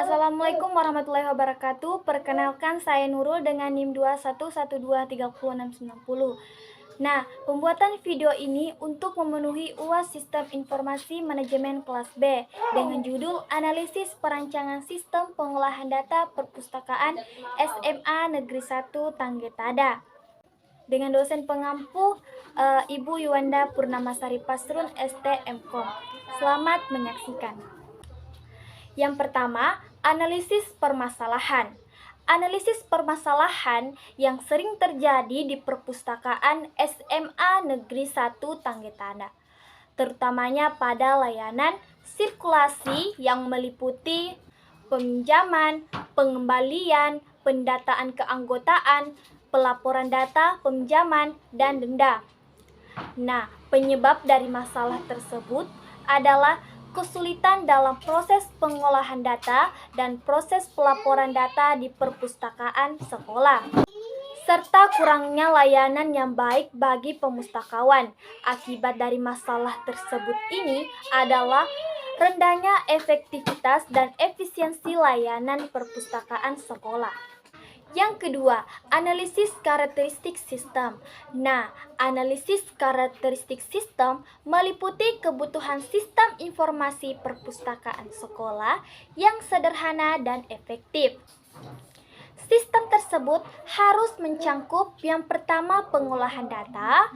Assalamualaikum warahmatullahi wabarakatuh. Perkenalkan, saya Nurul dengan NIM 21123690. Nah, pembuatan video ini untuk memenuhi UAS Sistem Informasi Manajemen kelas B dengan judul Analisis Perancangan Sistem Pengolahan Data Perpustakaan SMA Negeri 1 Tanggetada. Dengan dosen pengampu Ibu Yuwanda Purnamasari Pasrun STMkom. Selamat menyaksikan. Yang pertama, analisis permasalahan. Analisis permasalahan yang sering terjadi di perpustakaan SMA Negeri 1 Tanggetada, terutamanya pada layanan sirkulasi yang meliputi peminjaman, pengembalian, pendataan keanggotaan, pelaporan data peminjaman, dan denda. Nah, penyebab dari masalah tersebut adalah kesulitan dalam proses pengolahan data dan proses pelaporan data di perpustakaan sekolah, serta kurangnya layanan yang baik bagi pemustakawan. Akibat dari masalah tersebut ini adalah rendahnya efektivitas dan efisiensi layanan perpustakaan sekolah. Yang kedua, analisis karakteristik sistem. Nah, analisis karakteristik sistem meliputi kebutuhan sistem informasi perpustakaan sekolah yang sederhana dan efektif. Sistem tersebut harus mencangkup yang pertama pengolahan data,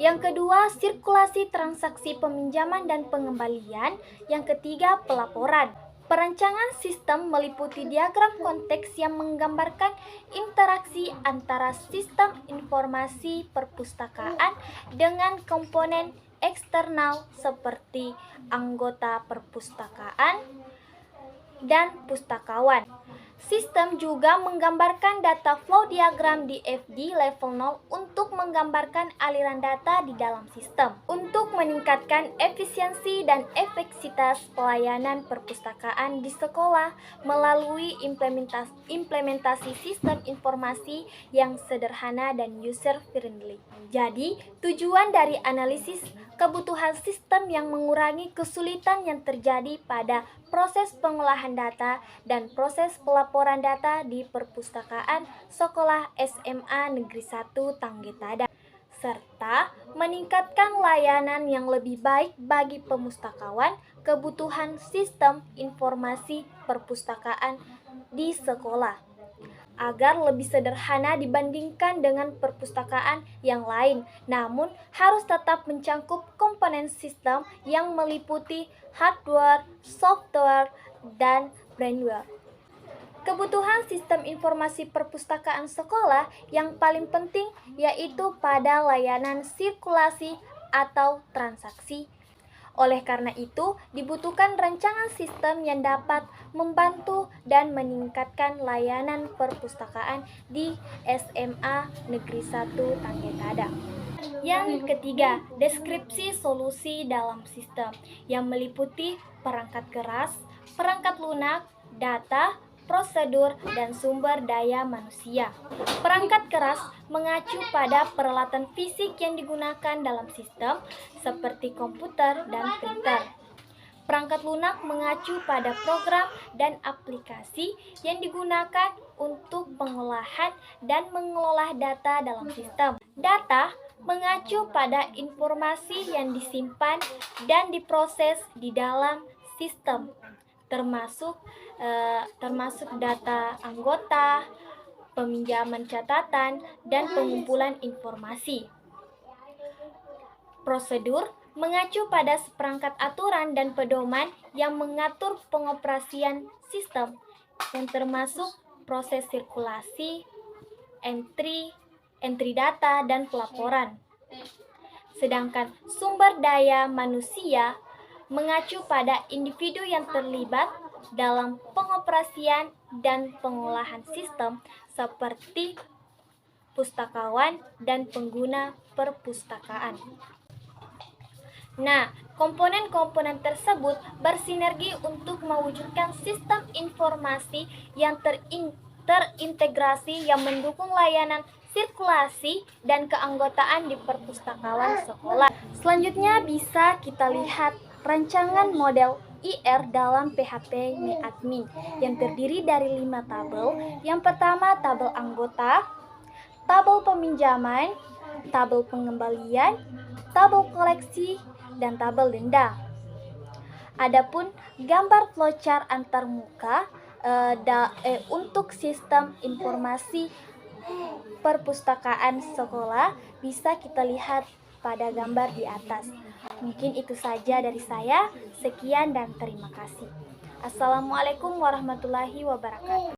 yang kedua sirkulasi transaksi peminjaman dan pengembalian, yang ketiga pelaporan. Perancangan sistem meliputi diagram konteks yang menggambarkan interaksi antara sistem informasi perpustakaan dengan komponen eksternal seperti anggota perpustakaan dan pustakawan. Sistem juga menggambarkan data flow diagram di FD level 0 untuk menggambarkan aliran data di dalam sistem. Untuk meningkatkan efisiensi dan efektivitas pelayanan perpustakaan di sekolah melalui implementasi sistem informasi yang sederhana dan user friendly. Jadi, tujuan dari analisis kebutuhan sistem yang mengurangi kesulitan yang terjadi pada proses pengolahan data dan proses pelaporan data di perpustakaan sekolah SMA Negeri 1 Tanggetada, serta meningkatkan layanan yang lebih baik bagi pemustakawan kebutuhan sistem informasi perpustakaan di sekolah, agar lebih sederhana dibandingkan dengan perpustakaan yang lain, namun harus tetap mencangkup komponen sistem yang meliputi hardware, software, dan firmware. Kebutuhan sistem informasi perpustakaan sekolah yang paling penting yaitu pada layanan sirkulasi atau transaksi. Oleh karena itu, dibutuhkan rancangan sistem yang dapat membantu dan meningkatkan layanan perpustakaan di SMA Negeri 1 Tanggetada. Yang ketiga, deskripsi solusi dalam sistem yang meliputi perangkat keras, perangkat lunak, data, prosedur, dan sumber daya manusia. Perangkat keras mengacu pada peralatan fisik yang digunakan dalam sistem seperti komputer dan printer. Perangkat lunak mengacu pada program dan aplikasi yang digunakan untuk pengolahan dan mengelola data dalam sistem. Data mengacu pada informasi yang disimpan dan diproses di dalam sistem, termasuk data anggota, peminjaman catatan, dan pengumpulan informasi. Prosedur mengacu pada seperangkat aturan dan pedoman yang mengatur pengoperasian sistem, yang termasuk proses sirkulasi, entry data, dan pelaporan. Sedangkan sumber daya manusia mengacu pada individu yang terlibat dalam pengoperasian dan pengolahan sistem seperti pustakawan dan pengguna perpustakaan. Nah, komponen-komponen tersebut bersinergi untuk mewujudkan sistem informasi yang terintegrasi yang mendukung layanan sirkulasi dan keanggotaan di perpustakaan sekolah. Selanjutnya bisa kita lihat rancangan model IR dalam PHP MyAdmin yang terdiri dari 5 tabel. Yang pertama, tabel anggota, tabel peminjaman, tabel pengembalian, tabel koleksi, dan tabel denda. Adapun gambar flowchart antarmuka untuk sistem informasi perpustakaan sekolah bisa kita lihat pada gambar di atas. Mungkin itu saja dari saya. Sekian dan terima kasih. Assalamualaikum warahmatullahi wabarakatuh.